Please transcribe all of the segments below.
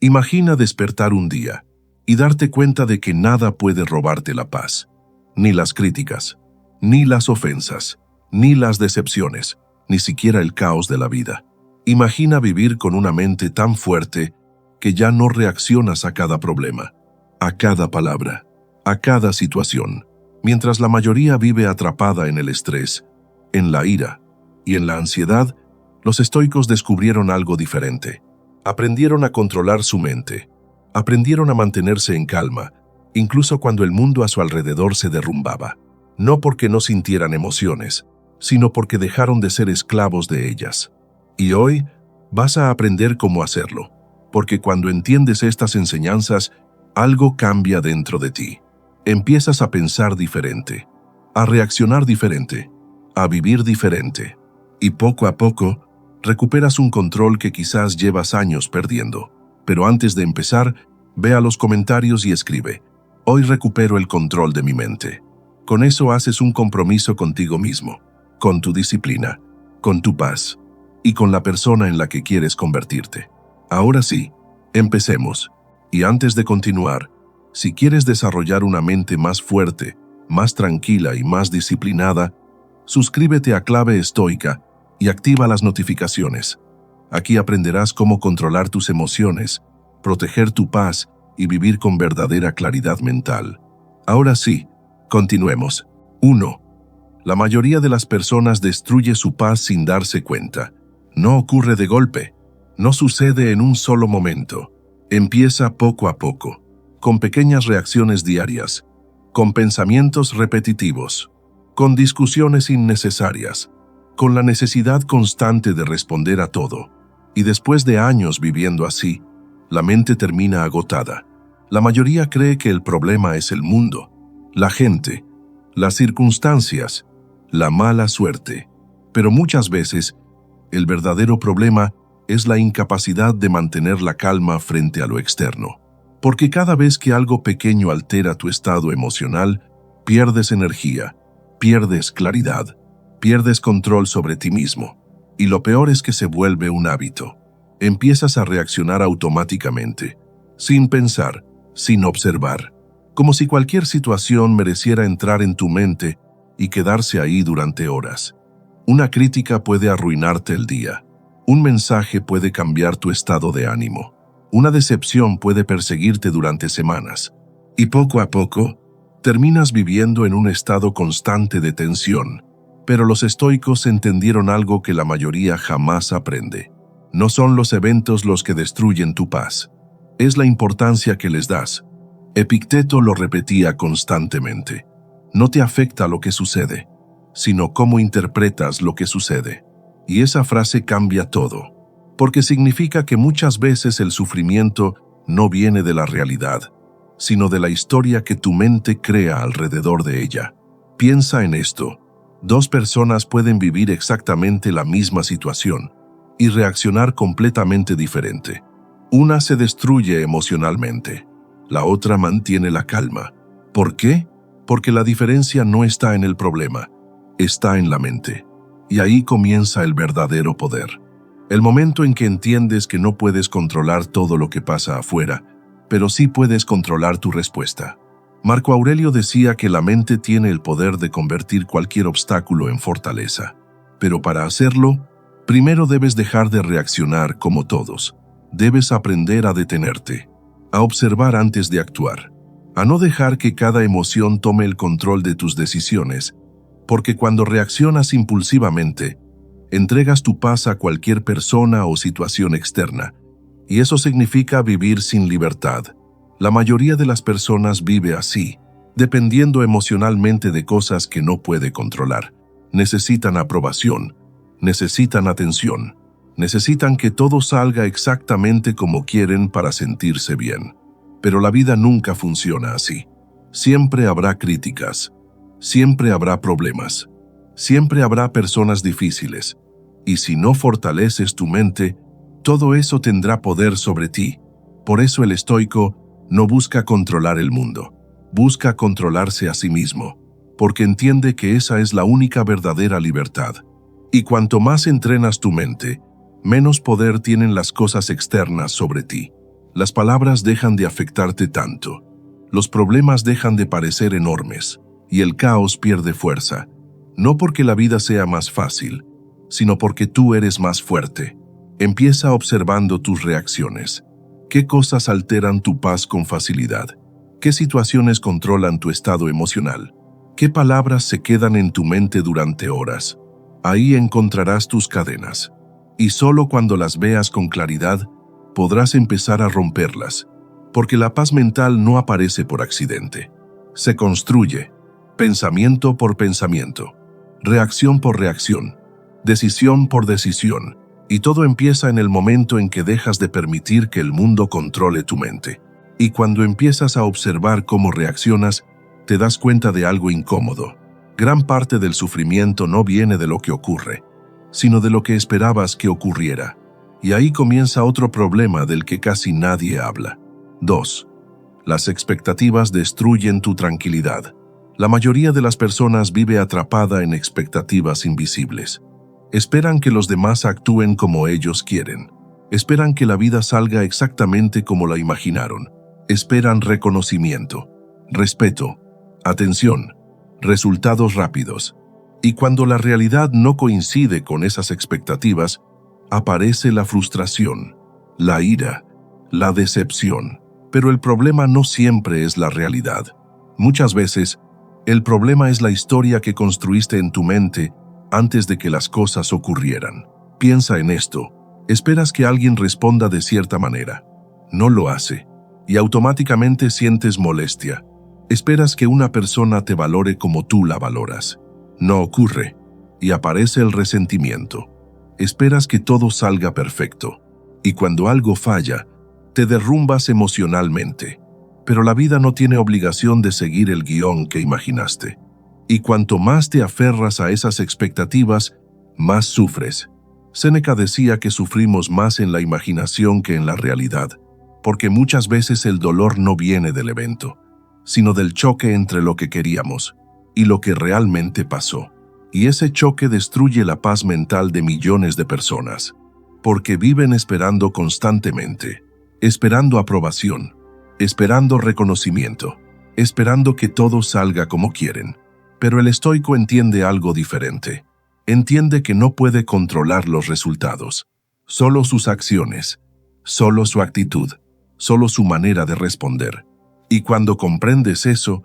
Imagina despertar un día y darte cuenta de que nada puede robarte la paz, ni las críticas, ni las ofensas, ni las decepciones, ni siquiera el caos de la vida. Imagina vivir con una mente tan fuerte que ya no reaccionas a cada problema, a cada palabra, a cada situación, mientras la mayoría vive atrapada en el estrés, en la ira y en la ansiedad. Los estoicos descubrieron algo diferente. Aprendieron a controlar su mente, aprendieron a mantenerse en calma, incluso cuando el mundo a su alrededor se derrumbaba, no porque no sintieran emociones, sino porque dejaron de ser esclavos de ellas. Y hoy vas a aprender cómo hacerlo, porque cuando entiendes estas enseñanzas, algo cambia dentro de ti. Empiezas a pensar diferente, a reaccionar diferente, a vivir diferente, y poco a poco recuperas un control que quizás llevas años perdiendo. Pero antes de empezar, ve a los comentarios y escribe: hoy recupero el control de mi mente. Con eso haces un compromiso contigo mismo, con tu disciplina, con tu paz y con la persona en la que quieres convertirte. Ahora sí, empecemos. Y antes de continuar, si quieres desarrollar una mente más fuerte, más tranquila y más disciplinada, suscríbete a Clave Estoica y activa las notificaciones. Aquí aprenderás cómo controlar tus emociones, proteger tu paz y vivir con verdadera claridad mental. Ahora sí, continuemos. 1. La mayoría de las personas destruye su paz sin darse cuenta. No ocurre de golpe, no sucede en un solo momento. Empieza poco a poco, con pequeñas reacciones diarias, con pensamientos repetitivos, con discusiones innecesarias, con la necesidad constante de responder a todo. Y después de años viviendo así, la mente termina agotada. La mayoría cree que el problema es el mundo, la gente, las circunstancias, la mala suerte. Pero muchas veces, el verdadero problema es la incapacidad de mantener la calma frente a lo externo. Porque cada vez que algo pequeño altera tu estado emocional, pierdes energía, pierdes claridad, pierdes control sobre ti mismo. Y lo peor es que se vuelve un hábito. Empiezas a reaccionar automáticamente, sin pensar, sin observar, como si cualquier situación mereciera entrar en tu mente y quedarse ahí durante horas. Una crítica puede arruinarte el día. Un mensaje puede cambiar tu estado de ánimo. Una decepción puede perseguirte durante semanas. Y poco a poco, terminas viviendo en un estado constante de tensión. Pero los estoicos entendieron algo que la mayoría jamás aprende. No son los eventos los que destruyen tu paz. Es la importancia que les das. Epicteto lo repetía constantemente. No te afecta lo que sucede, sino cómo interpretas lo que sucede. Y esa frase cambia todo, porque significa que muchas veces el sufrimiento no viene de la realidad, sino de la historia que tu mente crea alrededor de ella. Piensa en esto. 2 personas pueden vivir exactamente la misma situación y reaccionar completamente diferente. Una se destruye emocionalmente, la otra mantiene la calma. ¿Por qué? Porque la diferencia no está en el problema, está en la mente. Y ahí comienza el verdadero poder. El momento en que entiendes que no puedes controlar todo lo que pasa afuera, pero sí puedes controlar tu respuesta. Marco Aurelio decía que la mente tiene el poder de convertir cualquier obstáculo en fortaleza. Pero para hacerlo, primero debes dejar de reaccionar como todos. Debes aprender a detenerte, a observar antes de actuar, a no dejar que cada emoción tome el control de tus decisiones, porque cuando reaccionas impulsivamente, entregas tu paz a cualquier persona o situación externa, y eso significa vivir sin libertad. La mayoría de las personas vive así, dependiendo emocionalmente de cosas que no puede controlar. Necesitan aprobación, necesitan atención, necesitan que todo salga exactamente como quieren para sentirse bien. Pero la vida nunca funciona así. Siempre habrá críticas, siempre habrá problemas, siempre habrá personas difíciles, y si no fortaleces tu mente, todo eso tendrá poder sobre ti. Por eso el estoico no busca controlar el mundo, busca controlarse a sí mismo, porque entiende que esa es la única verdadera libertad. Y cuanto más entrenas tu mente, menos poder tienen las cosas externas sobre ti. Las palabras dejan de afectarte tanto. Los problemas dejan de parecer enormes y el caos pierde fuerza, no porque la vida sea más fácil, sino porque tú eres más fuerte. Empieza observando tus reacciones. ¿Qué cosas alteran tu paz con facilidad? ¿Qué situaciones controlan tu estado emocional? ¿Qué palabras se quedan en tu mente durante horas? Ahí encontrarás tus cadenas. Y solo cuando las veas con claridad, podrás empezar a romperlas, porque la paz mental no aparece por accidente. Se construye, pensamiento por pensamiento, reacción por reacción, decisión por decisión, y todo empieza en el momento en que dejas de permitir que el mundo controle tu mente. Y cuando empiezas a observar cómo reaccionas, te das cuenta de algo incómodo. Gran parte del sufrimiento no viene de lo que ocurre, sino de lo que esperabas que ocurriera. Y ahí comienza otro problema del que casi nadie habla. 2. Las expectativas destruyen tu tranquilidad. La mayoría de las personas vive atrapada en expectativas invisibles. Esperan que los demás actúen como ellos quieren. Esperan que la vida salga exactamente como la imaginaron. Esperan reconocimiento, respeto, atención, resultados rápidos. Y cuando la realidad no coincide con esas expectativas, aparece la frustración, la ira, la decepción. Pero el problema no siempre es la realidad. Muchas veces, el problema es la historia que construiste en tu mente antes de que las cosas ocurrieran. Piensa en esto. Esperas que alguien responda de cierta manera. No lo hace. Y automáticamente sientes molestia. Esperas que una persona te valore como tú la valoras. No ocurre. Y aparece el resentimiento. Esperas que todo salga perfecto. Y cuando algo falla, te derrumbas emocionalmente. Pero la vida no tiene obligación de seguir el guión que imaginaste. Y cuanto más te aferras a esas expectativas, más sufres. Séneca decía que sufrimos más en la imaginación que en la realidad, porque muchas veces el dolor no viene del evento, sino del choque entre lo que queríamos y lo que realmente pasó. Y ese choque destruye la paz mental de millones de personas, porque viven esperando constantemente, esperando aprobación, esperando reconocimiento, esperando que todo salga como quieren. Pero el estoico entiende algo diferente. Entiende que no puede controlar los resultados, solo sus acciones, solo su actitud, solo su manera de responder. Y cuando comprendes eso,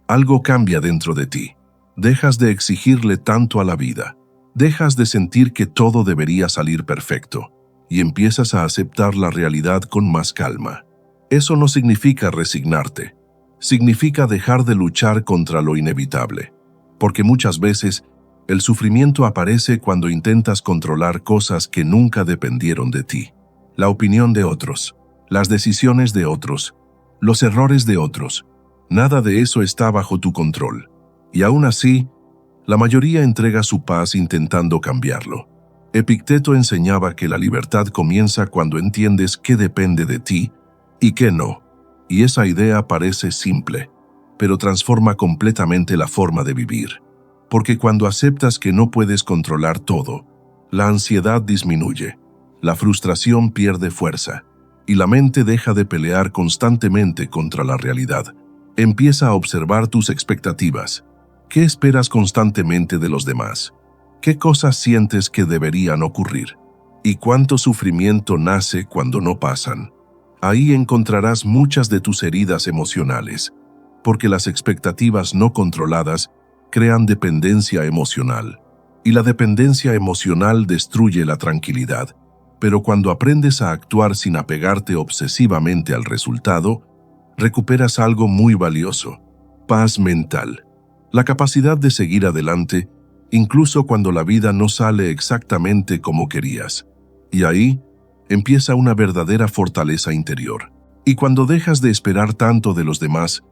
algo cambia dentro de ti. Dejas de exigirle tanto a la vida, dejas de sentir que todo debería salir perfecto, y empiezas a aceptar la realidad con más calma. Eso no significa resignarte, significa dejar de luchar contra lo inevitable. Porque muchas veces el sufrimiento aparece cuando intentas controlar cosas que nunca dependieron de ti. La opinión de otros, las decisiones de otros, los errores de otros. Nada de eso está bajo tu control. Y aún así, la mayoría entrega su paz intentando cambiarlo. Epicteto enseñaba que la libertad comienza cuando entiendes qué depende de ti y qué no. Y esa idea parece simple, pero transforma completamente la forma de vivir. Porque cuando aceptas que no puedes controlar todo, la ansiedad disminuye, la frustración pierde fuerza, y la mente deja de pelear constantemente contra la realidad. Empieza a observar tus expectativas. ¿Qué esperas constantemente de los demás? ¿Qué cosas sientes que deberían ocurrir? ¿Y cuánto sufrimiento nace cuando no pasan? Ahí encontrarás muchas de tus heridas emocionales, porque las expectativas no controladas crean dependencia emocional, y la dependencia emocional destruye la tranquilidad. Pero cuando aprendes a actuar sin apegarte obsesivamente al resultado, recuperas algo muy valioso: paz mental, la capacidad de seguir adelante, incluso cuando la vida no sale exactamente como querías. Y ahí empieza una verdadera fortaleza interior. Y cuando dejas de esperar tanto de los demás,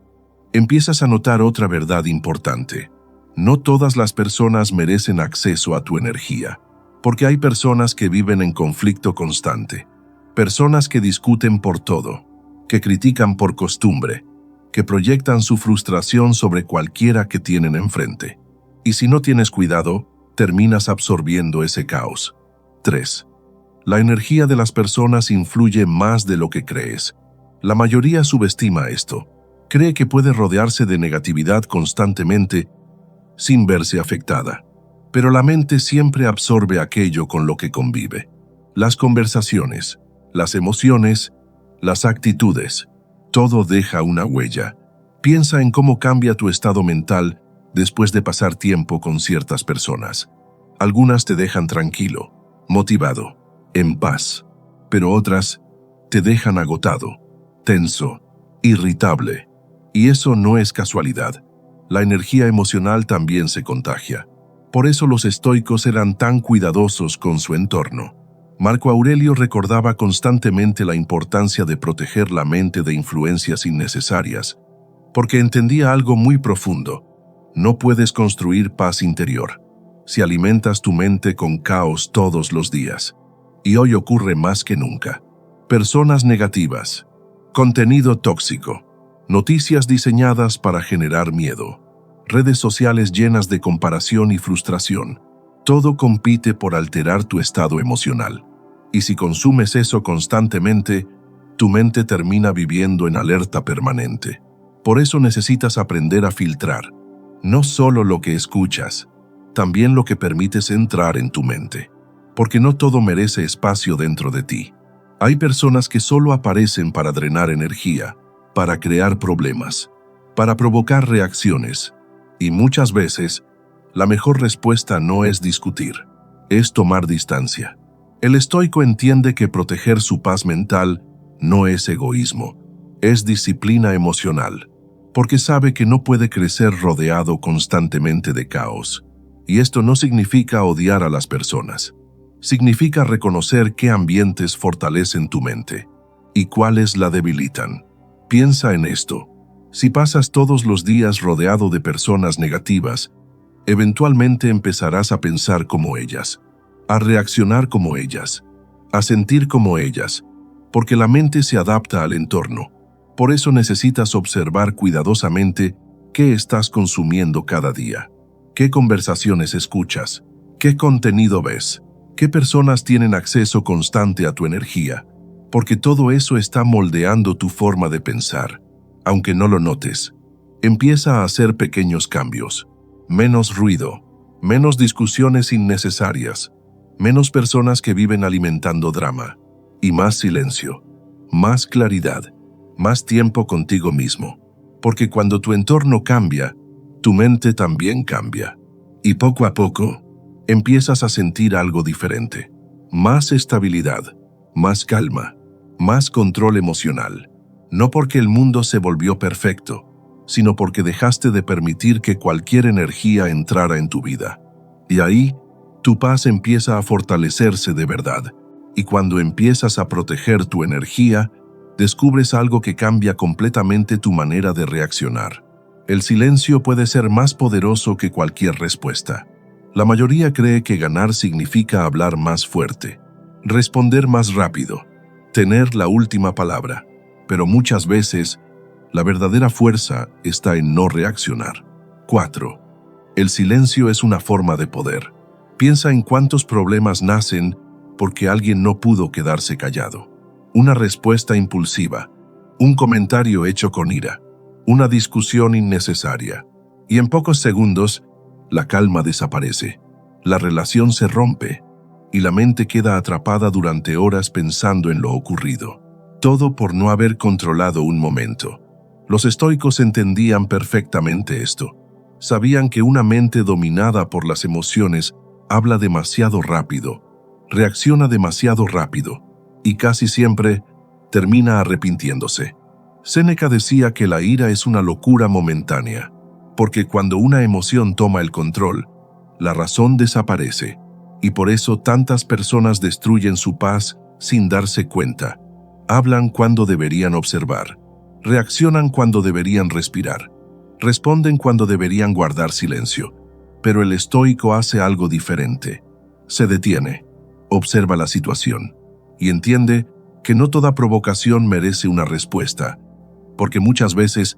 empiezas a notar otra verdad importante. No todas las personas merecen acceso a tu energía, porque hay personas que viven en conflicto constante, personas que discuten por todo, que critican por costumbre, que proyectan su frustración sobre cualquiera que tienen enfrente. Y si no tienes cuidado, terminas absorbiendo ese caos. 3. La energía de las personas influye más de lo que crees. La mayoría subestima esto. Cree que puede rodearse de negatividad constantemente sin verse afectada. Pero la mente siempre absorbe aquello con lo que convive. Las conversaciones, las emociones, las actitudes, todo deja una huella. Piensa en cómo cambia tu estado mental después de pasar tiempo con ciertas personas. Algunas te dejan tranquilo, motivado, en paz, pero otras te dejan agotado, tenso, irritable. Y eso no es casualidad. La energía emocional también se contagia. Por eso los estoicos eran tan cuidadosos con su entorno. Marco Aurelio recordaba constantemente la importancia de proteger la mente de influencias innecesarias, porque entendía algo muy profundo. No puedes construir paz interior si alimentas tu mente con caos todos los días. Y hoy ocurre más que nunca. Personas negativas, contenido tóxico, noticias diseñadas para generar miedo, redes sociales llenas de comparación y frustración. Todo compite por alterar tu estado emocional. Y si consumes eso constantemente, tu mente termina viviendo en alerta permanente. Por eso necesitas aprender a filtrar, no solo lo que escuchas, también lo que permites entrar en tu mente. Porque no todo merece espacio dentro de ti. Hay personas que solo aparecen para drenar energía, para crear problemas, para provocar reacciones. Y muchas veces, la mejor respuesta no es discutir, es tomar distancia. El estoico entiende que proteger su paz mental no es egoísmo, es disciplina emocional, porque sabe que no puede crecer rodeado constantemente de caos. Y esto no significa odiar a las personas. Significa reconocer qué ambientes fortalecen tu mente y cuáles la debilitan. Piensa en esto. Si pasas todos los días rodeado de personas negativas, eventualmente empezarás a pensar como ellas, a reaccionar como ellas, a sentir como ellas, porque la mente se adapta al entorno. Por eso necesitas observar cuidadosamente qué estás consumiendo cada día, qué conversaciones escuchas, qué contenido ves, qué personas tienen acceso constante a tu energía, porque todo eso está moldeando tu forma de pensar. Aunque no lo notes, empieza a hacer pequeños cambios. Menos ruido, menos discusiones innecesarias, menos personas que viven alimentando drama, y más silencio, más claridad, más tiempo contigo mismo. Porque cuando tu entorno cambia, tu mente también cambia. Y poco a poco, empiezas a sentir algo diferente. Más estabilidad, más calma, más control emocional. No porque el mundo se volvió perfecto, sino porque dejaste de permitir que cualquier energía entrara en tu vida. Y ahí, tu paz empieza a fortalecerse de verdad. Y cuando empiezas a proteger tu energía, descubres algo que cambia completamente tu manera de reaccionar. El silencio puede ser más poderoso que cualquier respuesta. La mayoría cree que ganar significa hablar más fuerte, responder más rápido, tener la última palabra. Pero muchas veces, la verdadera fuerza está en no reaccionar. 4. El silencio es una forma de poder. Piensa en cuántos problemas nacen porque alguien no pudo quedarse callado. Una respuesta impulsiva, un comentario hecho con ira, una discusión innecesaria. Y en pocos segundos, la calma desaparece, la relación se rompe y la mente queda atrapada durante horas pensando en lo ocurrido. Todo por no haber controlado un momento. Los estoicos entendían perfectamente esto. Sabían que una mente dominada por las emociones habla demasiado rápido, reacciona demasiado rápido y casi siempre termina arrepintiéndose. Séneca decía que la ira es una locura momentánea, porque cuando una emoción toma el control, la razón desaparece, y por eso tantas personas destruyen su paz sin darse cuenta. Hablan cuando deberían observar, reaccionan cuando deberían respirar, responden cuando deberían guardar silencio. Pero el estoico hace algo diferente. Se detiene, observa la situación y entiende que no toda provocación merece una respuesta, porque muchas veces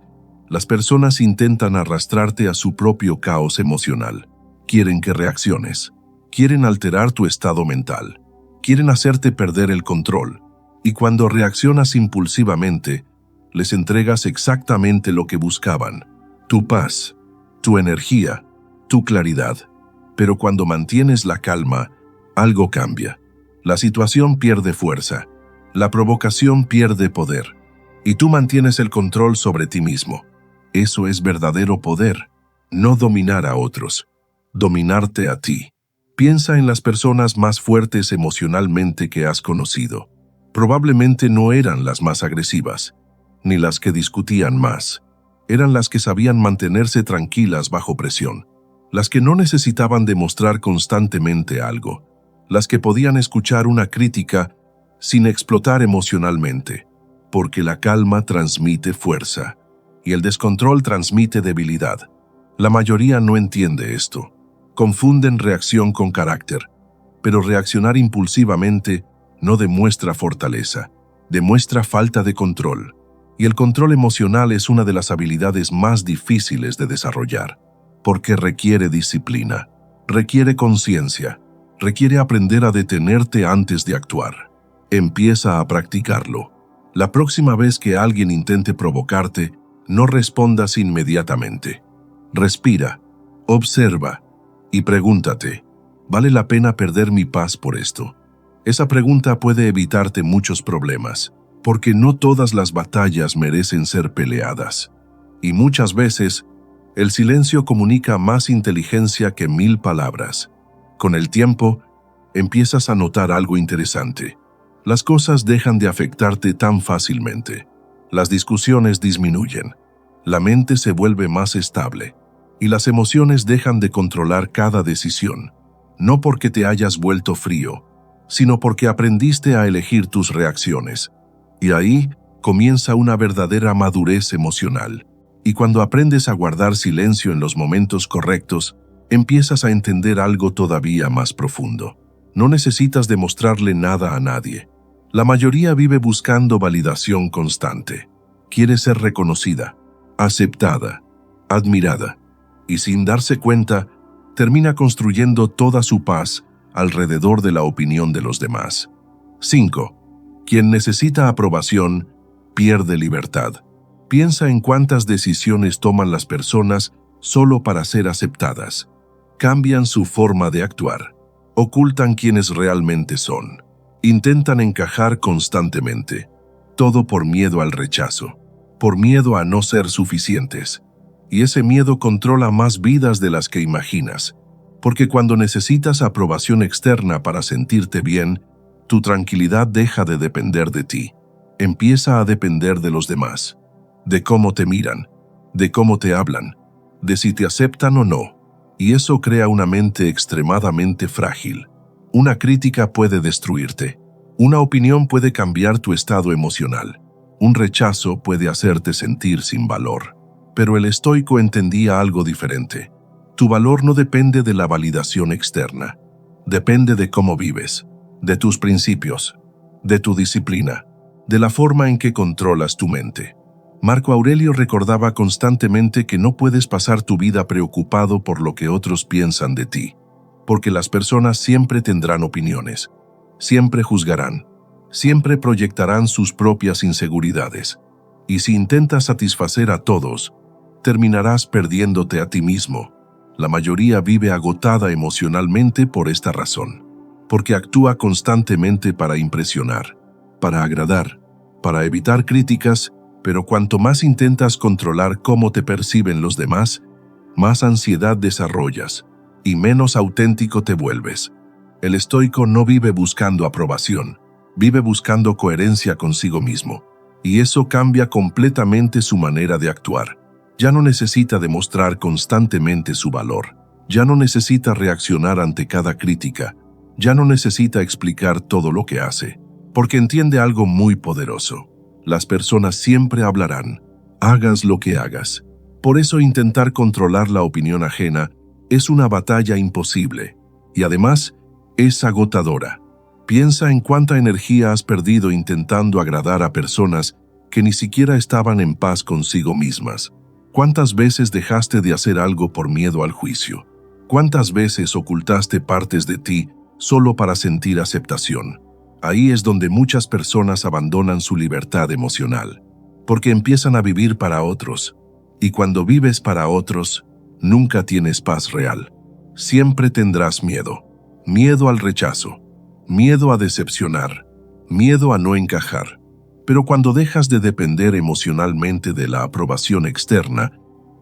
las personas intentan arrastrarte a su propio caos emocional. Quieren que reacciones, quieren alterar tu estado mental, quieren hacerte perder el control. Y cuando reaccionas impulsivamente, les entregas exactamente lo que buscaban: tu paz, tu energía, tu claridad. Pero cuando mantienes la calma, algo cambia. La situación pierde fuerza, la provocación pierde poder, y tú mantienes el control sobre ti mismo. Eso es verdadero poder, no dominar a otros, dominarte a ti. Piensa en las personas más fuertes emocionalmente que has conocido. Probablemente no eran las más agresivas, ni las que discutían más. Eran las que sabían mantenerse tranquilas bajo presión, las que no necesitaban demostrar constantemente algo, las que podían escuchar una crítica sin explotar emocionalmente, porque la calma transmite fuerza y el descontrol transmite debilidad. La mayoría no entiende esto. Confunden reacción con carácter, pero reaccionar impulsivamente no demuestra fortaleza, demuestra falta de control. Y el control emocional es una de las habilidades más difíciles de desarrollar, porque requiere disciplina, requiere conciencia, requiere aprender a detenerte antes de actuar. Empieza a practicarlo. La próxima vez que alguien intente provocarte, no respondas inmediatamente. Respira, observa y pregúntate: ¿vale la pena perder mi paz por esto? Esa pregunta puede evitarte muchos problemas, porque no todas las batallas merecen ser peleadas. Y muchas veces, el silencio comunica más inteligencia que 1000 palabras. Con el tiempo, empiezas a notar algo interesante. Las cosas dejan de afectarte tan fácilmente. Las discusiones disminuyen. La mente se vuelve más estable. Y las emociones dejan de controlar cada decisión. No porque te hayas vuelto frío, sino porque aprendiste a elegir tus reacciones. Y ahí comienza una verdadera madurez emocional. Y cuando aprendes a guardar silencio en los momentos correctos, empiezas a entender algo todavía más profundo. No necesitas demostrarle nada a nadie. La mayoría vive buscando validación constante. Quiere ser reconocida, aceptada, admirada. Y sin darse cuenta, termina construyendo toda su paz alrededor de la opinión de los demás. 5. Quien necesita aprobación pierde libertad. Piensa en cuántas decisiones toman las personas solo para ser aceptadas. Cambian su forma de actuar. Ocultan quienes realmente son. Intentan encajar constantemente. Todo por miedo al rechazo. Por miedo a no ser suficientes. Y ese miedo controla más vidas de las que imaginas. Porque cuando necesitas aprobación externa para sentirte bien, tu tranquilidad deja de depender de ti. Empieza a depender de los demás. De cómo te miran, de cómo te hablan, de si te aceptan o no. Y eso crea una mente extremadamente frágil. Una crítica puede destruirte. Una opinión puede cambiar tu estado emocional. Un rechazo puede hacerte sentir sin valor. Pero el estoico entendía algo diferente. Tu valor no depende de la validación externa. Depende de cómo vives, de tus principios, de tu disciplina, de la forma en que controlas tu mente. Marco Aurelio recordaba constantemente que no puedes pasar tu vida preocupado por lo que otros piensan de ti, porque las personas siempre tendrán opiniones, siempre juzgarán, siempre proyectarán sus propias inseguridades, y si intentas satisfacer a todos, terminarás perdiéndote a ti mismo. La mayoría vive agotada emocionalmente por esta razón, porque actúa constantemente para impresionar, para agradar, para evitar críticas, pero cuanto más intentas controlar cómo te perciben los demás, más ansiedad desarrollas y menos auténtico te vuelves. El estoico no vive buscando aprobación, vive buscando coherencia consigo mismo, y eso cambia completamente su manera de actuar. Ya no necesita demostrar constantemente su valor, ya no necesita reaccionar ante cada crítica, ya no necesita explicar todo lo que hace, porque entiende algo muy poderoso. Las personas siempre hablarán, hagas lo que hagas. Por eso intentar controlar la opinión ajena es una batalla imposible, y además es agotadora. Piensa en cuánta energía has perdido intentando agradar a personas que ni siquiera estaban en paz consigo mismas. ¿Cuántas veces dejaste de hacer algo por miedo al juicio? ¿Cuántas veces ocultaste partes de ti solo para sentir aceptación? Ahí es donde muchas personas abandonan su libertad emocional, porque empiezan a vivir para otros. Y cuando vives para otros, nunca tienes paz real. Siempre tendrás miedo. Miedo al rechazo. Miedo a decepcionar. Miedo a no encajar. Pero cuando dejas de depender emocionalmente de la aprobación externa,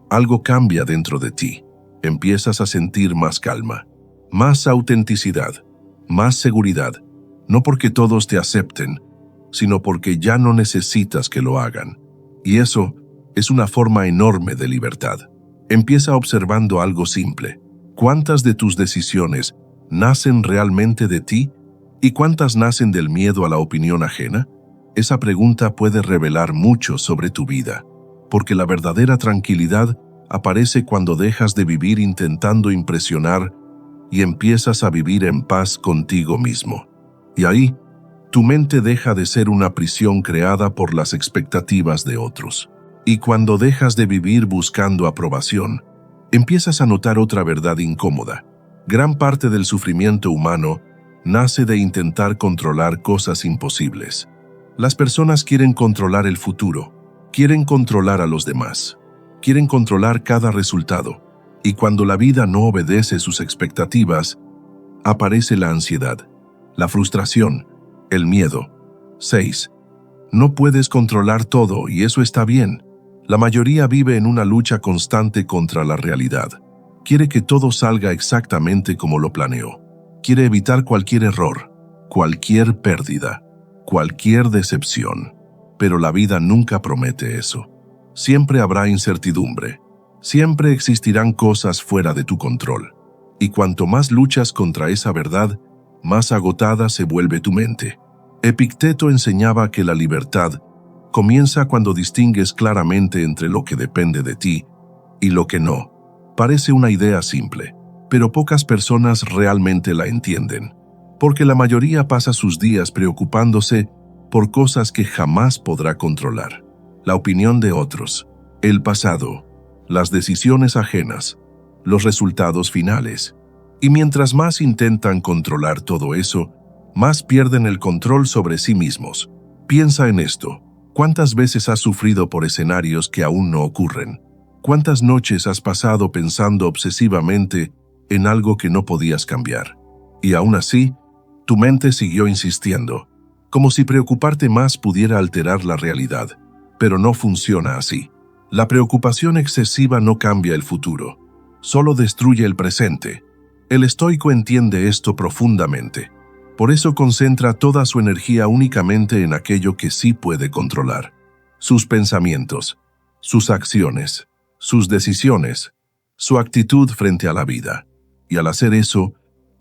algo cambia dentro de ti. Empiezas a sentir más calma, más autenticidad, más seguridad, no porque todos te acepten, sino porque ya no necesitas que lo hagan. Y eso es una forma enorme de libertad. Empieza observando algo simple. ¿Cuántas de tus decisiones nacen realmente de ti y cuántas nacen del miedo a la opinión ajena? Esa pregunta puede revelar mucho sobre tu vida, porque la verdadera tranquilidad aparece cuando dejas de vivir intentando impresionar y empiezas a vivir en paz contigo mismo. Y ahí, tu mente deja de ser una prisión creada por las expectativas de otros. Y cuando dejas de vivir buscando aprobación, empiezas a notar otra verdad incómoda. Gran parte del sufrimiento humano nace de intentar controlar cosas imposibles. Las personas quieren controlar el futuro, quieren controlar a los demás, quieren controlar cada resultado. Y cuando la vida no obedece sus expectativas, aparece la ansiedad, la frustración, el miedo. 6. No puedes controlar todo y eso está bien. La mayoría vive en una lucha constante contra la realidad. Quiere que todo salga exactamente como lo planeó. Quiere evitar cualquier error, cualquier pérdida, cualquier decepción. Pero la vida nunca promete eso. Siempre habrá incertidumbre. Siempre existirán cosas fuera de tu control. Y cuanto más luchas contra esa verdad, más agotada se vuelve tu mente. Epicteto enseñaba que la libertad comienza cuando distingues claramente entre lo que depende de ti y lo que no. Parece una idea simple, pero pocas personas realmente la entienden, porque la mayoría pasa sus días preocupándose por cosas que jamás podrá controlar. La opinión de otros, el pasado, las decisiones ajenas, los resultados finales. Y mientras más intentan controlar todo eso, más pierden el control sobre sí mismos. Piensa en esto. ¿Cuántas veces has sufrido por escenarios que aún no ocurren? ¿Cuántas noches has pasado pensando obsesivamente en algo que no podías cambiar? Y aún así, tu mente siguió insistiendo, como si preocuparte más pudiera alterar la realidad. Pero no funciona así. La preocupación excesiva no cambia el futuro, solo destruye el presente. El estoico entiende esto profundamente. Por eso concentra toda su energía únicamente en aquello que sí puede controlar. Sus pensamientos, sus acciones, sus decisiones, su actitud frente a la vida. Y al hacer eso,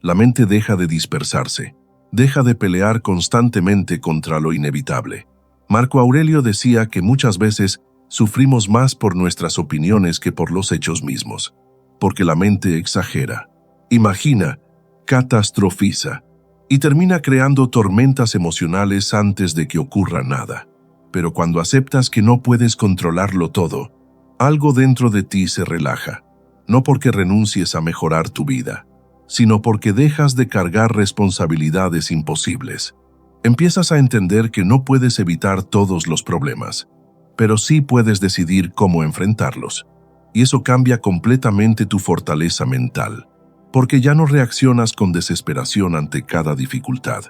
la mente deja de dispersarse, deja de pelear constantemente contra lo inevitable. Marco Aurelio decía que muchas veces sufrimos más por nuestras opiniones que por los hechos mismos, porque la mente exagera, imagina, catastrofiza, y termina creando tormentas emocionales antes de que ocurra nada. Pero cuando aceptas que no puedes controlarlo todo, algo dentro de ti se relaja, no porque renuncies a mejorar tu vida, sino porque dejas de cargar responsabilidades imposibles. Empiezas a entender que no puedes evitar todos los problemas, pero sí puedes decidir cómo enfrentarlos. Y eso cambia completamente tu fortaleza mental, porque ya no reaccionas con desesperación ante cada dificultad.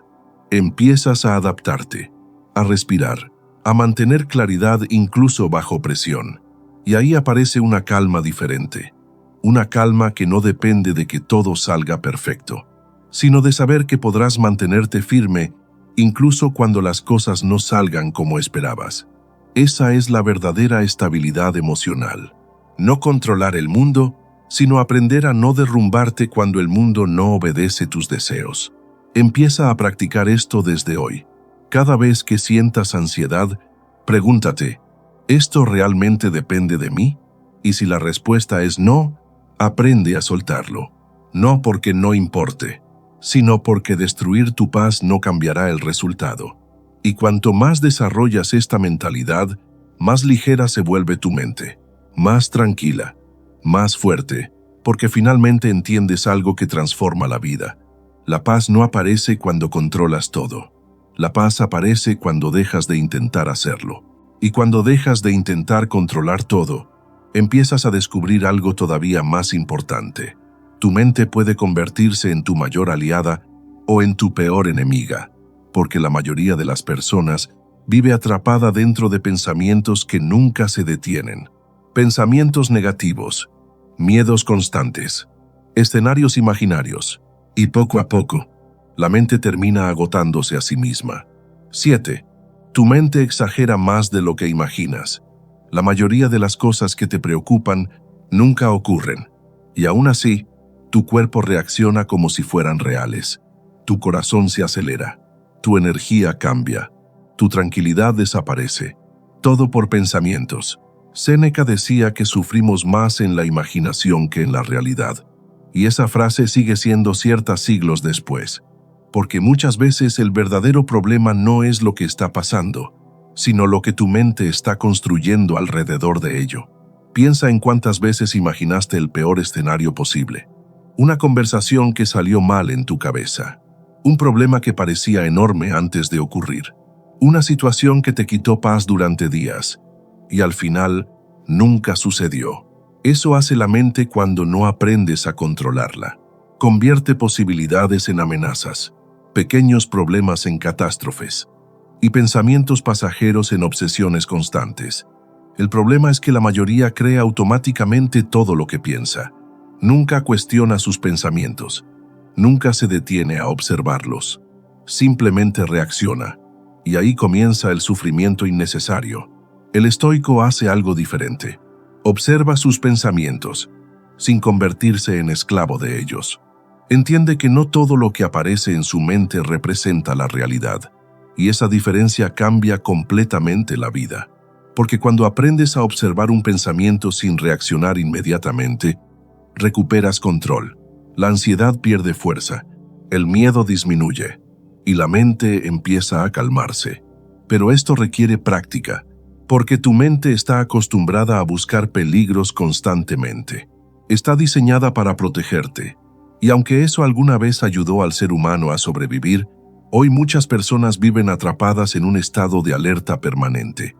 Empiezas a adaptarte, a respirar, a mantener claridad incluso bajo presión. Y ahí aparece una calma diferente. Una calma que no depende de que todo salga perfecto, sino de saber que podrás mantenerte firme incluso cuando las cosas no salgan como esperabas. Esa es la verdadera estabilidad emocional. No controlar el mundo, sino aprender a no derrumbarte cuando el mundo no obedece tus deseos. Empieza a practicar esto desde hoy. Cada vez que sientas ansiedad, pregúntate, ¿esto realmente depende de mí? Y si la respuesta es no, aprende a soltarlo. No porque no importe, sino porque destruir tu paz no cambiará el resultado. Y cuanto más desarrollas esta mentalidad, más ligera se vuelve tu mente, más tranquila, más fuerte, porque finalmente entiendes algo que transforma la vida. La paz no aparece cuando controlas todo. La paz aparece cuando dejas de intentar hacerlo. Y cuando dejas de intentar controlar todo, empiezas a descubrir algo todavía más importante. Tu mente puede convertirse en tu mayor aliada o en tu peor enemiga, porque la mayoría de las personas vive atrapada dentro de pensamientos que nunca se detienen. Pensamientos negativos, miedos constantes, escenarios imaginarios, y poco a poco, la mente termina agotándose a sí misma. 7. Tu mente exagera más de lo que imaginas. La mayoría de las cosas que te preocupan nunca ocurren, y aún así, tu cuerpo reacciona como si fueran reales. Tu corazón se acelera, tu energía cambia, tu tranquilidad desaparece. Todo por pensamientos. Séneca decía que sufrimos más en la imaginación que en la realidad, y esa frase sigue siendo cierta siglos después, porque muchas veces el verdadero problema no es lo que está pasando, sino lo que tu mente está construyendo alrededor de ello. Piensa en cuántas veces imaginaste el peor escenario posible. Una conversación que salió mal en tu cabeza. Un problema que parecía enorme antes de ocurrir. Una situación que te quitó paz durante días. Y al final, nunca sucedió. Eso hace la mente cuando no aprendes a controlarla. Convierte posibilidades en amenazas, pequeños problemas en catástrofes, y pensamientos pasajeros en obsesiones constantes. El problema es que la mayoría cree automáticamente todo lo que piensa. Nunca cuestiona sus pensamientos. Nunca se detiene a observarlos. Simplemente reacciona. Y ahí comienza el sufrimiento innecesario. El estoico hace algo diferente. Observa sus pensamientos, sin convertirse en esclavo de ellos. Entiende que no todo lo que aparece en su mente representa la realidad. Y esa diferencia cambia completamente la vida. Porque cuando aprendes a observar un pensamiento sin reaccionar inmediatamente, recuperas control, la ansiedad pierde fuerza, el miedo disminuye y la mente empieza a calmarse. Pero esto requiere práctica, porque tu mente está acostumbrada a buscar peligros constantemente. Está diseñada para protegerte, y aunque eso alguna vez ayudó al ser humano a sobrevivir, hoy muchas personas viven atrapadas en un estado de alerta permanente.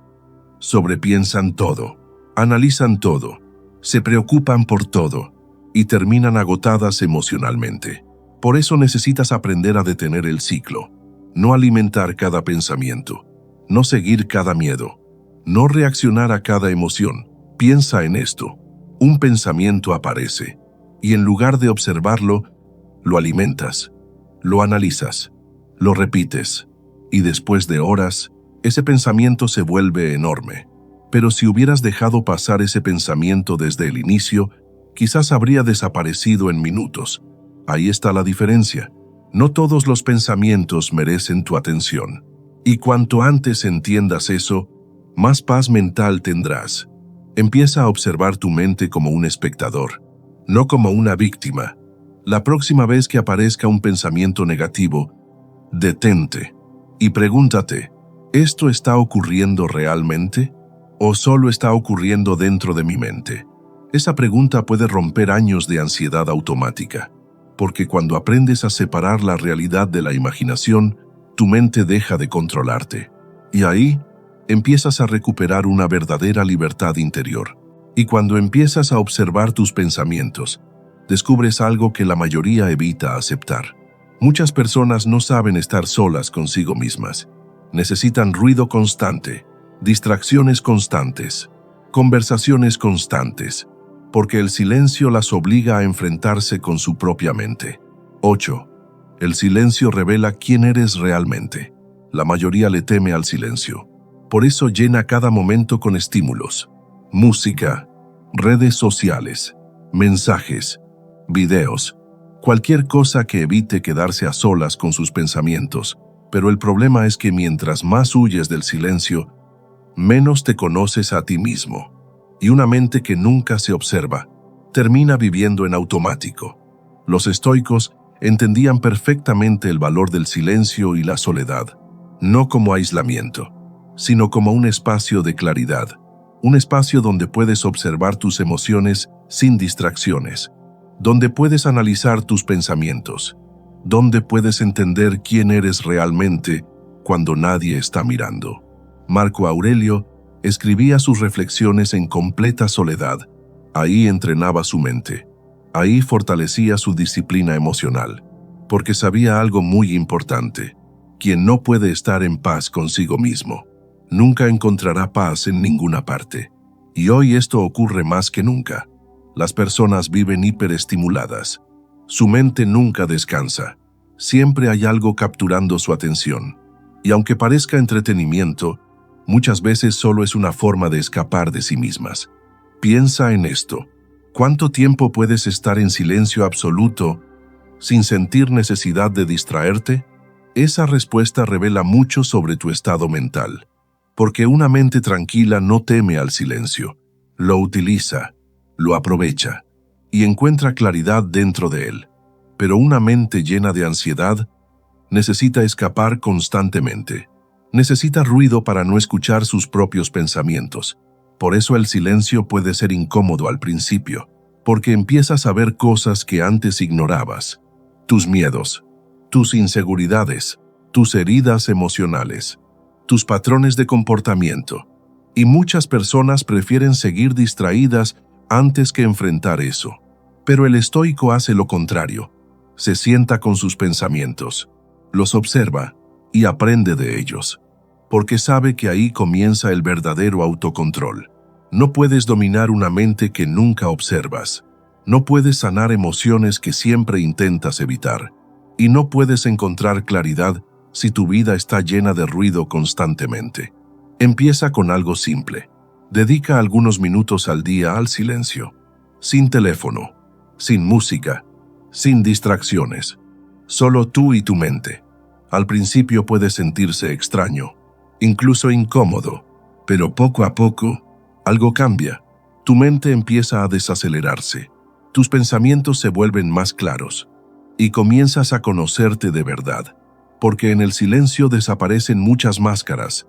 Sobrepiensan todo, analizan todo, se preocupan por todo, y terminan agotadas emocionalmente. Por eso necesitas aprender a detener el ciclo, no alimentar cada pensamiento, no seguir cada miedo, no reaccionar a cada emoción. Piensa en esto. Un pensamiento aparece, y en lugar de observarlo, lo alimentas, lo analizas, lo repites, y después de horas, ese pensamiento se vuelve enorme. Pero si hubieras dejado pasar ese pensamiento desde el inicio, quizás habría desaparecido en minutos. Ahí está la diferencia. No todos los pensamientos merecen tu atención. Y cuanto antes entiendas eso, más paz mental tendrás. Empieza a observar tu mente como un espectador, no como una víctima. La próxima vez que aparezca un pensamiento negativo, detente y pregúntate, ¿esto está ocurriendo realmente? ¿O solo está ocurriendo dentro de mi mente? Esa pregunta puede romper años de ansiedad automática, porque cuando aprendes a separar la realidad de la imaginación, tu mente deja de controlarte. Y ahí, empiezas a recuperar una verdadera libertad interior. Y cuando empiezas a observar tus pensamientos, descubres algo que la mayoría evita aceptar. Muchas personas no saben estar solas consigo mismas. Necesitan ruido constante, distracciones constantes, conversaciones constantes, porque el silencio las obliga a enfrentarse con su propia mente. 8. El silencio revela quién eres realmente. La mayoría le teme al silencio. Por eso llena cada momento con estímulos. Música, redes sociales, mensajes, videos, cualquier cosa que evite quedarse a solas con sus pensamientos. Pero el problema es que mientras más huyes del silencio, menos te conoces a ti mismo. Y una mente que nunca se observa, termina viviendo en automático. Los estoicos entendían perfectamente el valor del silencio y la soledad, no como aislamiento, sino como un espacio de claridad, un espacio donde puedes observar tus emociones sin distracciones, donde puedes analizar tus pensamientos, donde puedes entender quién eres realmente cuando nadie está mirando. Marco Aurelio Escribía sus reflexiones en completa soledad. Ahí entrenaba su mente. Ahí fortalecía su disciplina emocional. Porque sabía algo muy importante. Quien no puede estar en paz consigo mismo, nunca encontrará paz en ninguna parte. Y hoy esto ocurre más que nunca. Las personas viven hiperestimuladas. Su mente nunca descansa. Siempre hay algo capturando su atención. Y aunque parezca entretenimiento, muchas veces solo es una forma de escapar de sí mismas. Piensa en esto. ¿Cuánto tiempo puedes estar en silencio absoluto sin sentir necesidad de distraerte? Esa respuesta revela mucho sobre tu estado mental. Porque una mente tranquila no teme al silencio. Lo utiliza, lo aprovecha y encuentra claridad dentro de él. Pero una mente llena de ansiedad necesita escapar constantemente. Necesita ruido para no escuchar sus propios pensamientos. Por eso el silencio puede ser incómodo al principio, porque empiezas a ver cosas que antes ignorabas. Tus miedos, tus inseguridades, tus heridas emocionales, tus patrones de comportamiento. Y muchas personas prefieren seguir distraídas antes que enfrentar eso. Pero el estoico hace lo contrario. Se sienta con sus pensamientos, los observa y aprende de ellos, porque sabe que ahí comienza el verdadero autocontrol. No puedes dominar una mente que nunca observas. No puedes sanar emociones que siempre intentas evitar. Y no puedes encontrar claridad si tu vida está llena de ruido constantemente. Empieza con algo simple. Dedica algunos minutos al día al silencio. Sin teléfono, sin música, sin distracciones. Solo tú y tu mente. Al principio puede sentirse extraño, incluso incómodo, pero poco a poco, algo cambia. Tu mente empieza a desacelerarse. Tus pensamientos se vuelven más claros y comienzas a conocerte de verdad, porque en el silencio desaparecen muchas máscaras.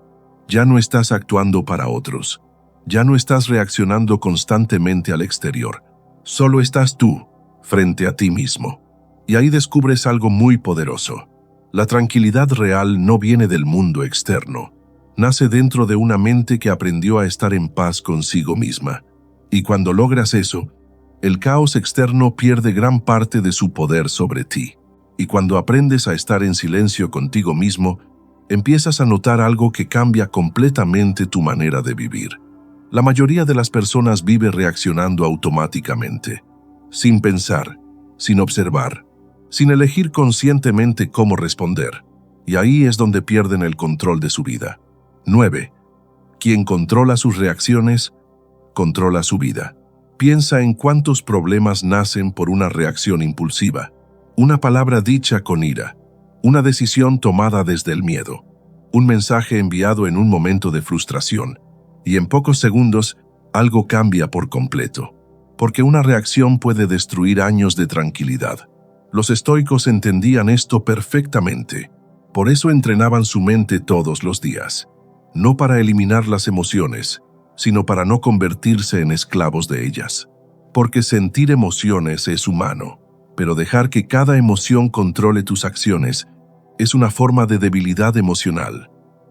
Ya no estás actuando para otros. Ya no estás reaccionando constantemente al exterior. Solo estás tú, frente a ti mismo. Y ahí descubres algo muy poderoso. La tranquilidad real no viene del mundo externo. Nace dentro de una mente que aprendió a estar en paz consigo misma. Y cuando logras eso, el caos externo pierde gran parte de su poder sobre ti. Y cuando aprendes a estar en silencio contigo mismo, empiezas a notar algo que cambia completamente tu manera de vivir. La mayoría de las personas vive reaccionando automáticamente, sin pensar, sin observar, sin elegir conscientemente cómo responder. Y ahí es donde pierden el control de su vida. 9. Quien controla sus reacciones, controla su vida. Piensa en cuántos problemas nacen por una reacción impulsiva, una palabra dicha con ira, una decisión tomada desde el miedo, un mensaje enviado en un momento de frustración, y en pocos segundos algo cambia por completo, porque una reacción puede destruir años de tranquilidad. Los estoicos entendían esto perfectamente, por eso entrenaban su mente todos los días, no para eliminar las emociones, sino para no convertirse en esclavos de ellas. Porque sentir emociones es humano, pero dejar que cada emoción controle tus acciones es una forma de debilidad emocional.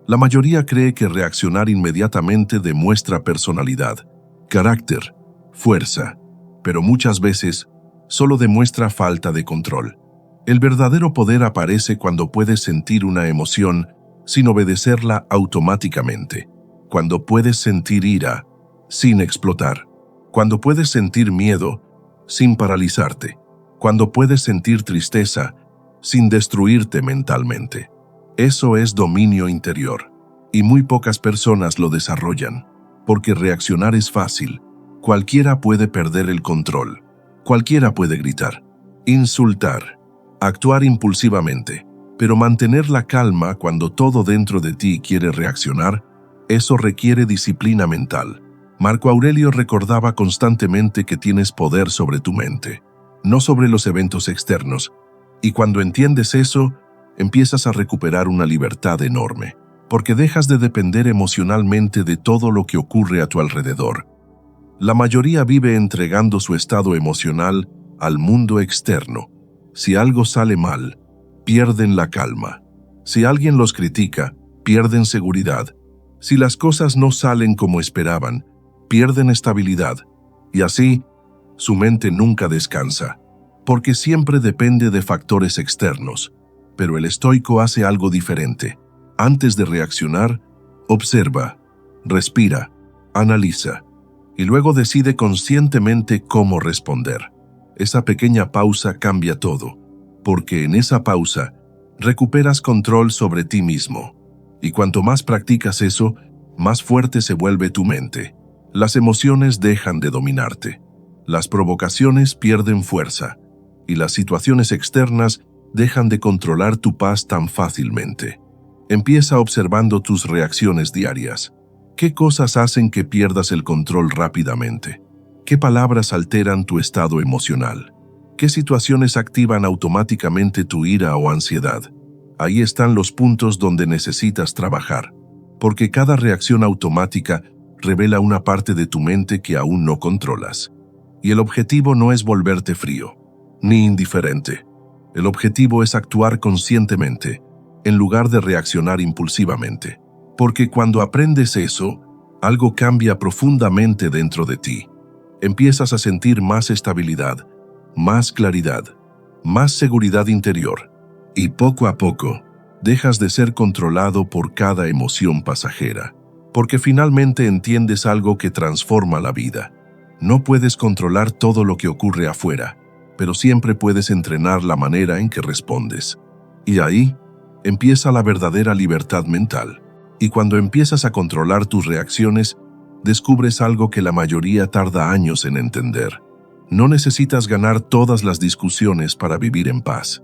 La mayoría cree que reaccionar inmediatamente demuestra personalidad, carácter, fuerza, pero muchas veces solo demuestra falta de control. El verdadero poder aparece cuando puedes sentir una emoción sin obedecerla automáticamente. Cuando puedes sentir ira, sin explotar. Cuando puedes sentir miedo, sin paralizarte. Cuando puedes sentir tristeza, sin destruirte mentalmente. Eso es dominio interior, y muy pocas personas lo desarrollan, porque reaccionar es fácil. Cualquiera puede perder el control. Cualquiera puede gritar, insultar, actuar impulsivamente, pero mantener la calma cuando todo dentro de ti quiere reaccionar, eso requiere disciplina mental. Marco Aurelio recordaba constantemente que tienes poder sobre tu mente, no sobre los eventos externos, y cuando entiendes eso, empiezas a recuperar una libertad enorme, porque dejas de depender emocionalmente de todo lo que ocurre a tu alrededor. La mayoría vive entregando su estado emocional al mundo externo. Si algo sale mal, pierden la calma. Si alguien los critica, pierden seguridad. Si las cosas no salen como esperaban, pierden estabilidad, y así, su mente nunca descansa, porque siempre depende de factores externos. Pero el estoico hace algo diferente. Antes de reaccionar, observa, respira, analiza, y luego decide conscientemente cómo responder. Esa pequeña pausa cambia todo, porque en esa pausa recuperas control sobre ti mismo. Y cuanto más practicas eso, más fuerte se vuelve tu mente. Las emociones dejan de dominarte. Las provocaciones pierden fuerza, y las situaciones externas dejan de controlar tu paz tan fácilmente. Empieza observando tus reacciones diarias. ¿Qué cosas hacen que pierdas el control rápidamente? ¿Qué palabras alteran tu estado emocional? ¿Qué situaciones activan automáticamente tu ira o ansiedad? Ahí están los puntos donde necesitas trabajar, porque cada reacción automática revela una parte de tu mente que aún no controlas. Y el objetivo no es volverte frío, ni indiferente. El objetivo es actuar conscientemente, en lugar de reaccionar impulsivamente. Porque cuando aprendes eso, algo cambia profundamente dentro de ti. Empiezas a sentir más estabilidad, más claridad, más seguridad interior. Y poco a poco, dejas de ser controlado por cada emoción pasajera. Porque finalmente entiendes algo que transforma la vida. No puedes controlar todo lo que ocurre afuera, pero siempre puedes entrenar la manera en que respondes. Y ahí empieza la verdadera libertad mental. Y cuando empiezas a controlar tus reacciones, descubres algo que la mayoría tarda años en entender. No necesitas ganar todas las discusiones para vivir en paz.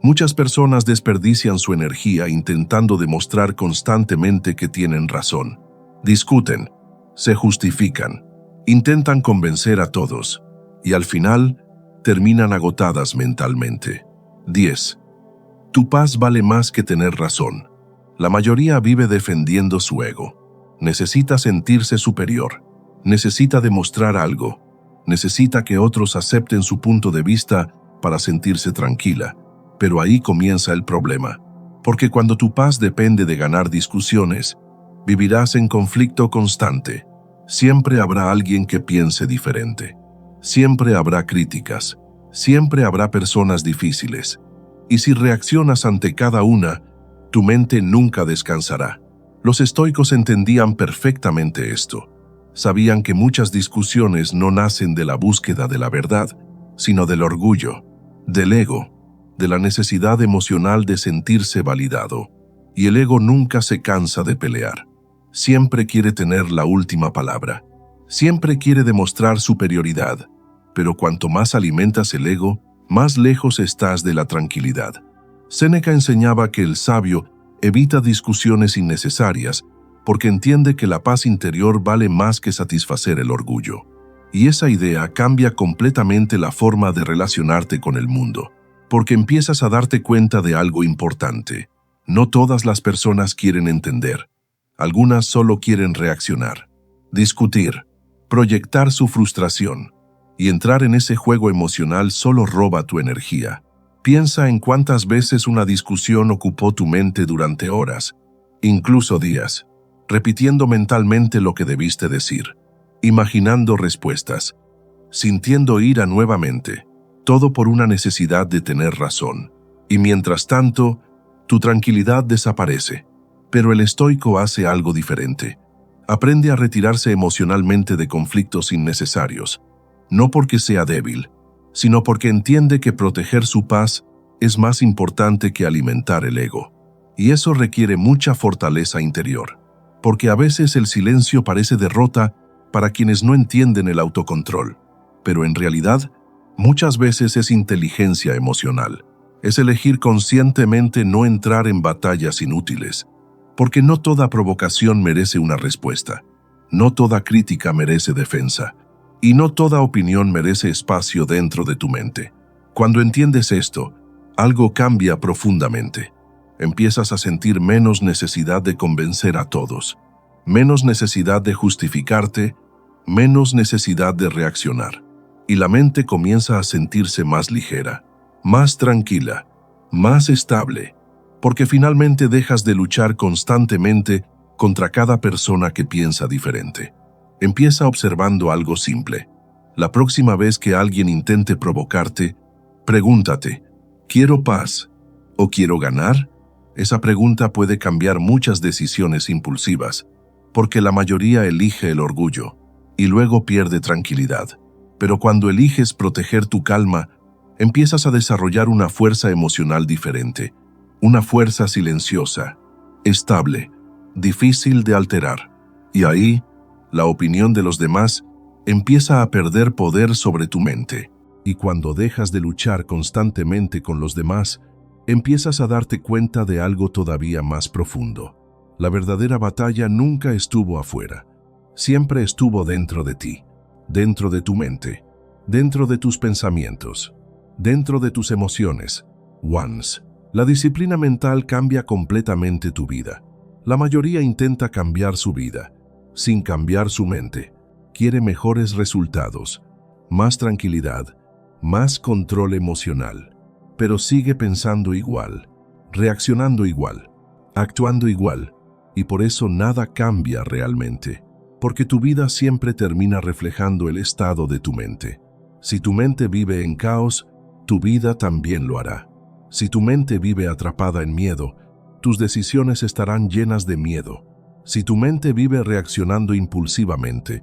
Muchas personas desperdician su energía intentando demostrar constantemente que tienen razón. Discuten, se justifican, intentan convencer a todos, y al final terminan agotadas mentalmente. 10. Tu paz vale más que tener razón. La mayoría vive defendiendo su ego. Necesita sentirse superior. Necesita demostrar algo. Necesita que otros acepten su punto de vista para sentirse tranquila. Pero ahí comienza el problema. Porque cuando tu paz depende de ganar discusiones, vivirás en conflicto constante. Siempre habrá alguien que piense diferente. Siempre habrá críticas. Siempre habrá personas difíciles. Y si reaccionas ante cada una, tu mente nunca descansará. Los estoicos entendían perfectamente esto. Sabían que muchas discusiones no nacen de la búsqueda de la verdad, sino del orgullo, del ego, de la necesidad emocional de sentirse validado. Y el ego nunca se cansa de pelear. Siempre quiere tener la última palabra. Siempre quiere demostrar superioridad. Pero cuanto más alimentas el ego, más lejos estás de la tranquilidad. Séneca enseñaba que el sabio evita discusiones innecesarias porque entiende que la paz interior vale más que satisfacer el orgullo. Y esa idea cambia completamente la forma de relacionarte con el mundo, porque empiezas a darte cuenta de algo importante. No todas las personas quieren entender. Algunas solo quieren reaccionar, discutir, proyectar su frustración. Y entrar en ese juego emocional solo roba tu energía. Piensa en cuántas veces una discusión ocupó tu mente durante horas, incluso días, repitiendo mentalmente lo que debiste decir, imaginando respuestas, sintiendo ira nuevamente, todo por una necesidad de tener razón. Y mientras tanto, tu tranquilidad desaparece. Pero el estoico hace algo diferente. Aprende a retirarse emocionalmente de conflictos innecesarios. No porque sea débil, sino porque entiende que proteger su paz es más importante que alimentar el ego. Y eso requiere mucha fortaleza interior, porque a veces el silencio parece derrota para quienes no entienden el autocontrol, pero en realidad, muchas veces es inteligencia emocional. Es elegir conscientemente no entrar en batallas inútiles, porque no toda provocación merece una respuesta, no toda crítica merece defensa. Y no toda opinión merece espacio dentro de tu mente. Cuando entiendes esto, algo cambia profundamente. Empiezas a sentir menos necesidad de convencer a todos, menos necesidad de justificarte, menos necesidad de reaccionar. Y la mente comienza a sentirse más ligera, más tranquila, más estable, porque finalmente dejas de luchar constantemente contra cada persona que piensa diferente. Empieza observando algo simple. La próxima vez que alguien intente provocarte, pregúntate, ¿quiero paz o quiero ganar? Esa pregunta puede cambiar muchas decisiones impulsivas, porque la mayoría elige el orgullo y luego pierde tranquilidad. Pero cuando eliges proteger tu calma, empiezas a desarrollar una fuerza emocional diferente, una fuerza silenciosa, estable, difícil de alterar. Y ahí, la opinión de los demás empieza a perder poder sobre tu mente. Y cuando dejas de luchar constantemente con los demás, empiezas a darte cuenta de algo todavía más profundo. La verdadera batalla nunca estuvo afuera, siempre estuvo dentro de ti, dentro de tu mente, dentro de tus pensamientos, dentro de tus emociones. Once. La disciplina mental cambia completamente tu vida. La mayoría intenta cambiar su vida, sin cambiar su mente. Quiere mejores resultados, más tranquilidad, más control emocional, pero sigue pensando igual, reaccionando igual, actuando igual, y por eso nada cambia realmente, porque tu vida siempre termina reflejando el estado de tu mente. Si tu mente vive en caos, tu vida también lo hará. Si tu mente vive atrapada en miedo, tus decisiones estarán llenas de miedo. Si tu mente vive reaccionando impulsivamente,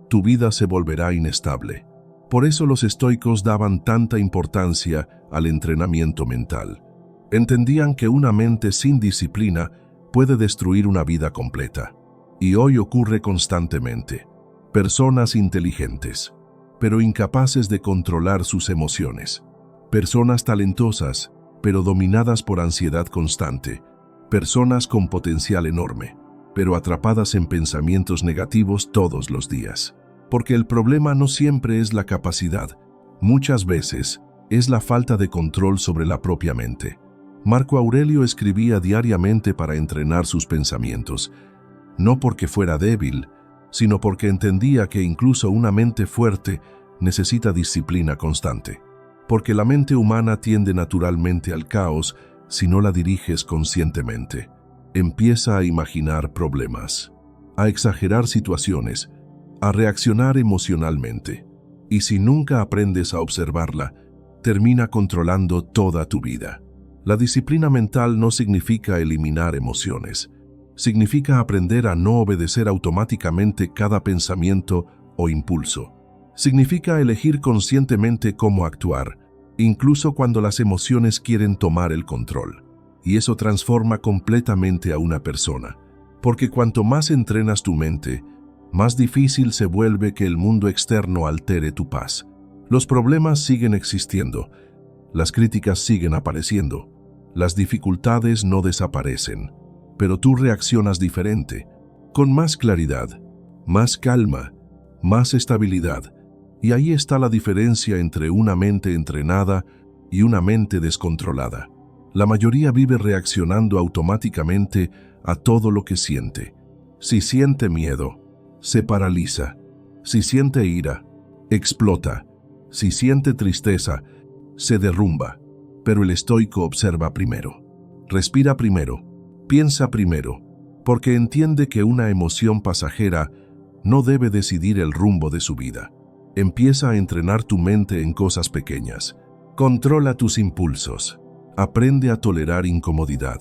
tu vida se volverá inestable. Por eso los estoicos daban tanta importancia al entrenamiento mental. Entendían que una mente sin disciplina puede destruir una vida completa. Y hoy ocurre constantemente. Personas inteligentes, pero incapaces de controlar sus emociones. Personas talentosas, pero dominadas por ansiedad constante. Personas con potencial enorme, pero atrapadas en pensamientos negativos todos los días. Porque el problema no siempre es la capacidad, muchas veces es la falta de control sobre la propia mente. Marco Aurelio escribía diariamente para entrenar sus pensamientos, no porque fuera débil, sino porque entendía que incluso una mente fuerte necesita disciplina constante. Porque la mente humana tiende naturalmente al caos si no la diriges conscientemente. Empieza a imaginar problemas, a exagerar situaciones, a reaccionar emocionalmente. Y si nunca aprendes a observarla, termina controlando toda tu vida. La disciplina mental no significa eliminar emociones. Significa aprender a no obedecer automáticamente cada pensamiento o impulso. Significa elegir conscientemente cómo actuar, incluso cuando las emociones quieren tomar el control. Y eso transforma completamente a una persona, porque cuanto más entrenas tu mente, más difícil se vuelve que el mundo externo altere tu paz. Los problemas siguen existiendo, las críticas siguen apareciendo, las dificultades no desaparecen, pero tú reaccionas diferente, con más claridad, más calma, más estabilidad. Y ahí está la diferencia entre una mente entrenada y una mente descontrolada. La mayoría vive reaccionando automáticamente a todo lo que siente. Si siente miedo, se paraliza. Si siente ira, explota. Si siente tristeza, se derrumba. Pero el estoico observa primero, respira primero, piensa primero, porque entiende que una emoción pasajera no debe decidir el rumbo de su vida. Empieza a entrenar tu mente en cosas pequeñas. Controla tus impulsos. Aprende a tolerar incomodidad.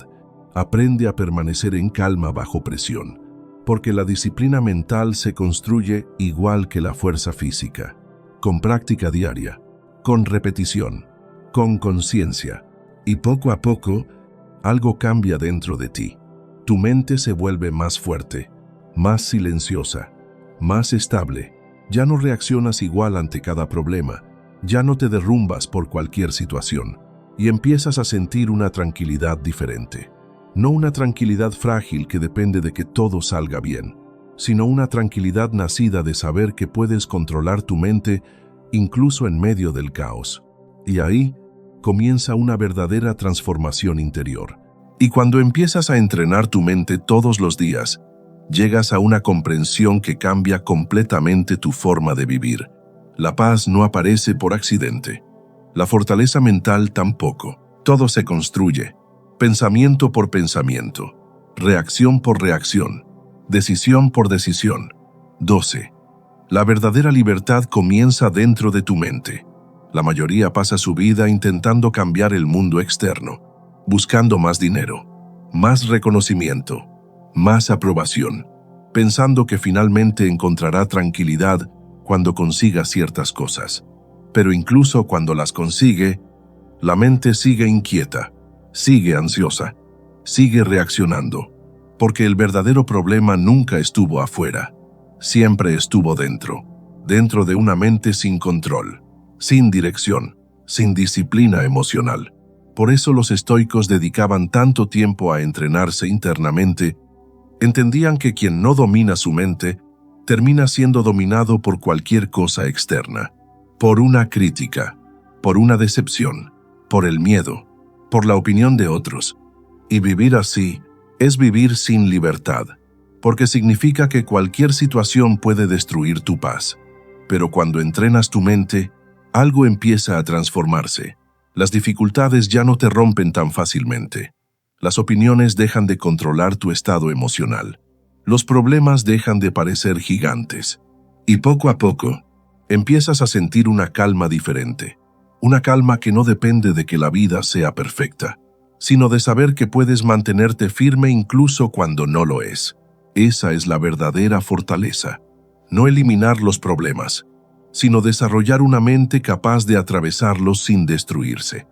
Aprende a permanecer en calma bajo presión. Porque la disciplina mental se construye igual que la fuerza física. Con práctica diaria, con repetición, con conciencia. Y poco a poco, algo cambia dentro de ti. Tu mente se vuelve más fuerte, más silenciosa, más estable. Ya no reaccionas igual ante cada problema, ya no te derrumbas por cualquier situación y empiezas a sentir una tranquilidad diferente. No una tranquilidad frágil que depende de que todo salga bien, sino una tranquilidad nacida de saber que puedes controlar tu mente incluso en medio del caos. Y ahí comienza una verdadera transformación interior. Y cuando empiezas a entrenar tu mente todos los días, llegas a una comprensión que cambia completamente tu forma de vivir. La paz no aparece por accidente. La fortaleza mental tampoco. Todo se construye, pensamiento por pensamiento, reacción por reacción, Decisión por decisión. 12. La verdadera libertad comienza dentro de tu mente. La mayoría pasa su vida intentando cambiar el mundo externo, buscando más dinero, más reconocimiento, más aprobación, pensando que finalmente encontrará tranquilidad cuando consiga ciertas cosas. Pero incluso cuando las consigue, la mente sigue inquieta, sigue ansiosa, sigue reaccionando, porque el verdadero problema nunca estuvo afuera, siempre estuvo dentro de una mente sin control, sin dirección, sin disciplina emocional. Por eso los estoicos dedicaban tanto tiempo a entrenarse internamente. Entendían que quien no domina su mente termina siendo dominado por cualquier cosa externa, por una crítica, por una decepción, por el miedo, por la opinión de otros. Y vivir así es vivir sin libertad, porque significa que cualquier situación puede destruir tu paz. Pero cuando entrenas tu mente, algo empieza a transformarse. Las dificultades ya no te rompen tan fácilmente. Las opiniones dejan de controlar tu estado emocional. Los problemas dejan de parecer gigantes. Y poco a poco, empiezas a sentir una calma diferente. Una calma que no depende de que la vida sea perfecta, sino de saber que puedes mantenerte firme incluso cuando no lo es. Esa es la verdadera fortaleza. No eliminar los problemas, sino desarrollar una mente capaz de atravesarlos sin destruirse.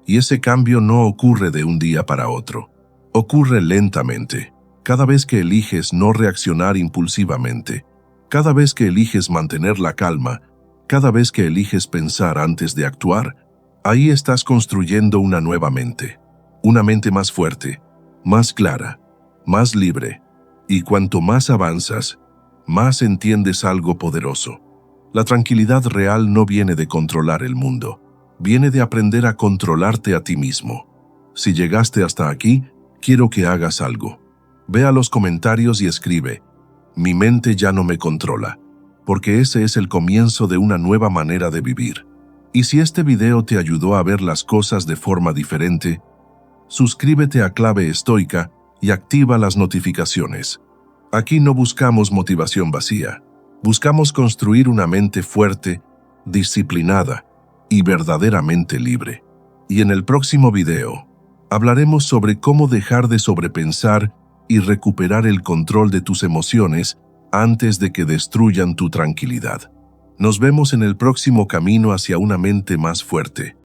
Y ese cambio no ocurre de un día para otro. Ocurre lentamente, cada vez que eliges no reaccionar impulsivamente, cada vez que eliges mantener la calma, cada vez que eliges pensar antes de actuar. Ahí estás construyendo una nueva mente. Una mente más fuerte, más clara, más libre. Y cuanto más avanzas, más entiendes algo poderoso. La tranquilidad real no viene de controlar el mundo, viene de aprender a controlarte a ti mismo. Si llegaste hasta aquí, quiero que hagas algo. Ve a los comentarios y escribe: mi mente ya no me controla, porque ese es el comienzo de una nueva manera de vivir. Y si este video te ayudó a ver las cosas de forma diferente, suscríbete a Clave Estoica y activa las notificaciones. Aquí no buscamos motivación vacía. Buscamos construir una mente fuerte, disciplinada y verdaderamente libre. Y en el próximo video, hablaremos sobre cómo dejar de sobrepensar y recuperar el control de tus emociones antes de que destruyan tu tranquilidad. Nos vemos en el próximo camino hacia una mente más fuerte.